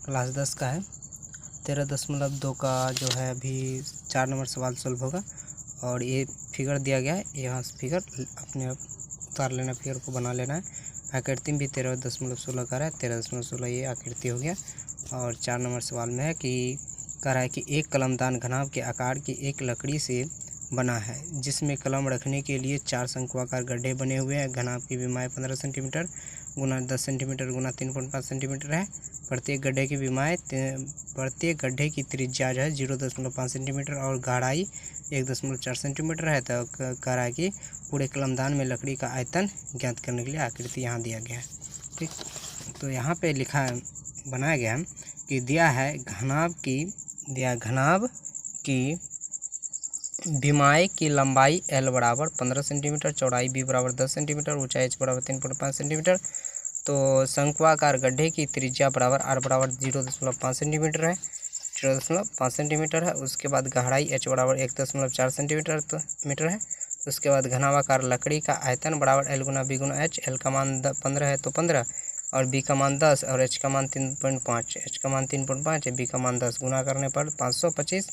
Class 10 का है 13.2 का जो है अभी 4 नंबर सवाल सोल्व होगा। और ये फिगर दिया गया है, यहाँ से फिगर अपने आप उतार लेना, फिगर को बना लेना है। आकृति भी 13.16 का है, 13.16 ये आकृति हो गया। और 4 नंबर सवाल में है कि कह रहा है कि एक कलमदान घनाभ के आकार की एक लकड़ी से बना है, जिसमें कलम रखने के लिए 4 शंक्वाकार गड्ढे बने हुए हैं। घनाभ की विमाएँ 15 सेंटीमीटर गुना 10 सेंटीमीटर गुना 3.5 सेंटीमीटर है। प्रत्येक गड्ढे की विमाएँ प्रत्येक गड्ढे की त्रिज्या जो है 0.5 सेंटीमीटर और गहराई 1.4 सेंटीमीटर है। तो कह रहा है कि पूरे कलमदान में लकड़ी का आयतन ज्ञात करने के लिए आकृति यहाँ दिया गया है। ठीक, तो यहाँ पे लिखा बनाया गया है कि दिया है घनाभ की विमाएँ की लंबाई L बराबर 15 सेंटीमीटर, चौड़ाई B बराबर 10 सेंटीमीटर, ऊंचाई H बराबर 3.5 सेंटीमीटर। तो शंक्वाकार गड्ढे की त्रिज्या बराबर R बराबर 0.5 सेंटीमीटर है, 0.5 सेंटीमीटर है। उसके बाद गहराई H बराबर 1.4 सेंटीमीटर है। उसके बाद घनाभाकार लकड़ी का आयतन बराबर L गुना B गुना H। L का मान 15 है तो 15 और B का मान 10 और H का मान 3.5। H का मान 3.5 है, B का मान 10, गुना करने पर 525।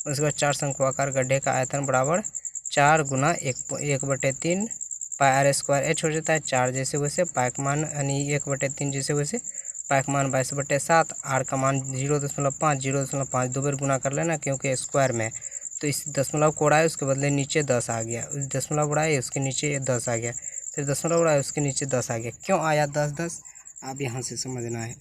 उसके बाद 4 शंक्वाकार गड्ढे का आयतन बराबर 4 गुना 1/3 पाई r² H हो जाता है। 4 जैसे वैसे, पाई का मान यानी 1/3 जैसे वैसे, पाई का मान 22/7, r का मान 0.5 दो बार गुना कर लेना क्योंकि स्क्वायर में। तो इस दशमलव को उड़ाए उसके बदले नीचे 10 आ गया, उस दशमलव उड़ाए उसके नीचे 10 आ गया, फिर दशमलव उड़ाए उसके नीचे 10 आ गया। क्यों आया 10 आप यहाँ से समझना है।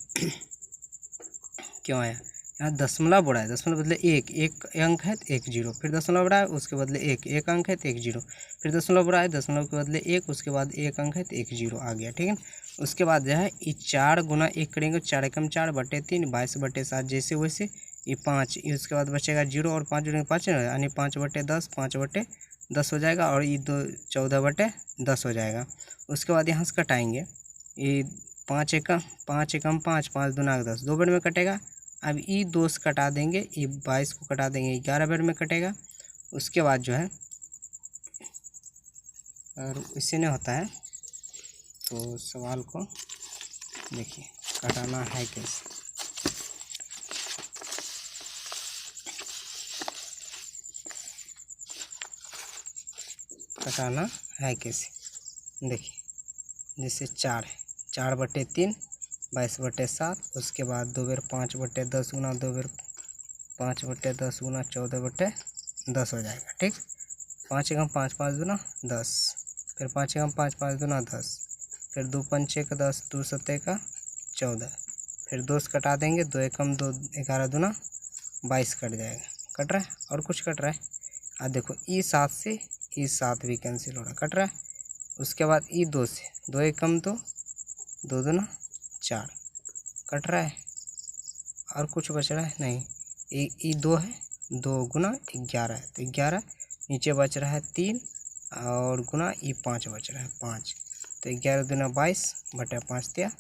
क्यों आया, यहाँ दशमलव उड़ाए, दशमलव बदले एक अंक है तो 1 0, फिर दशमलव उड़ाए उसके बदले एक अंक है तो 1 0, फिर दशमलव उड़ाए दशमलव के बदले 1, उसके बाद 1 अंक है तो 1 0 आ गया। ठीक है, उसके बाद जो है ये 4 गुना 1 करेंगे, 4 एकम 4/3 22/7 जैसे वैसे, ये 5, उसके बाद बचेगा 0 और 5 जुड़ेंगे 5 यानी 5/10 5/10 हो जाएगा और ये 14/10 हो जाएगा। उसके बाद यहाँ से कटाएंगे, ये 5 एकम 5 5 दूना 10 2 बार में कटेगा। अब ये 2 से कटा देंगे, ये 22 को कटा देंगे 11 बार में कटेगा। उसके बाद जो है और इससे नहीं होता है तो सवाल को देखिए कटाना है कैसे। कटाना है कैसे देखिए, जैसे 4 है, 4/3 22/7, उसके बाद 2 बार 5/10 गुना 2 बार 5/10 गुना 14/10 हो जाएगा। ठीक, 5 एकम 5 5 दूना 10, फिर 5 एकम 5 5 दूना 10, फिर 2 पंचे का 10, 2 सत्ते का 14, फिर 2 से कटा देंगे, 2 एकम 2 11 दूना 22 कट जाएगा। कट रहा है और कुछ कट रहा है, अब देखो ई 7 से ई 7 भी कैंसिल हो रहा है, कट रहा है। उसके बाद ई 2 से 2 एकम 2 2 दूना 4 कट रहा है और कुछ बच रहा है नहीं। ई 2 है, 2 गुना 11 है तो 11, नीचे बच रहा है 3 और गुना ई 5 बच रहा है 5, तो 11 दूना 22/5 दिया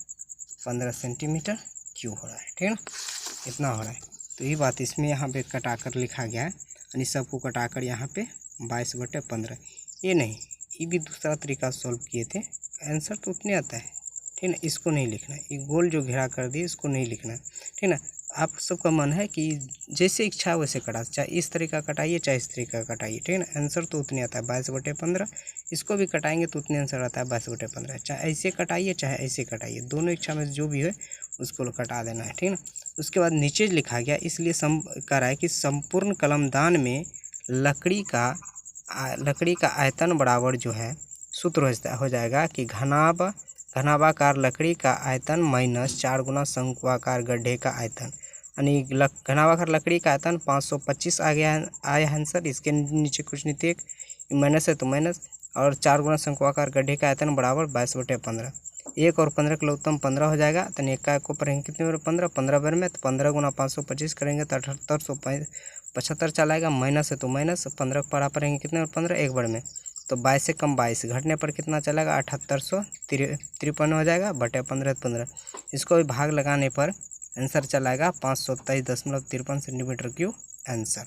15 सेंटीमीटर क्यूब हो रहा है। ठीक है ना, इतना हो रहा है। तो ये बात इसमें यहाँ पे कटाकर लिखा गया है, यानी सबको कटाकर यहाँ पे 22/15। ये नहीं, ये भी दूसरा तरीका सॉल्व किए थे, आंसर तो उतने आता है। ठीक है, इसको नहीं लिखना है, ये गोल जो घेरा कर दिए इसको नहीं लिखना है। ठीक है, आप सबका मन है कि जैसे इच्छा वैसे कटा, चाहे इस तरीका कटाइए चाहे इस तरीका कटाइए। ठीक है ना, आंसर तो उतने आता है 22/15। इसको भी कटाएंगे तो उतने आंसर आता है 22/15। चाहे ऐसे कटाइए चाहे ऐसे कटाइए, दोनों इच्छा में जो भी है उसको कटा देना है। ठीक है ना, उसके बाद नीचे लिखा गया, इसलिए कह रहा है कि संपूर्ण कलमदान में लकड़ी का आयतन बराबर जो है सूत्र हो जाएगा कि घनाभाकार लकड़ी का आयतन माइनस 4 गुना शंक्वाकार गड्ढे का आयतन, यानी घनाभाकार लकड़ी का आयतन 525 आया है आंसर। इसके नीचे कुछ नहीं थे, माइनस है तो माइनस, और 4 गुना शंक्वाकार गड्ढे का आयतन बराबर 22/15। 1 और 15 के लघुत्तम 15 हो जाएगा, तो एक का को पढ़ेंगे कितने बार 15 बार में, तो 15 गुना 525 करेंगे तो 7875 चला आएगा। माइनस है तो माइनस, 15 को पढ़ा पढ़ेंगे कितने बार 15 एक बार में, तो 22 से कम 22 घटने पर कितना चलेगा 7853 हो जाएगा बटे 15। इसको भी भाग लगाने पर आंसर चलाएगा 527.53 सेंटीमीटर क्यूब आंसर।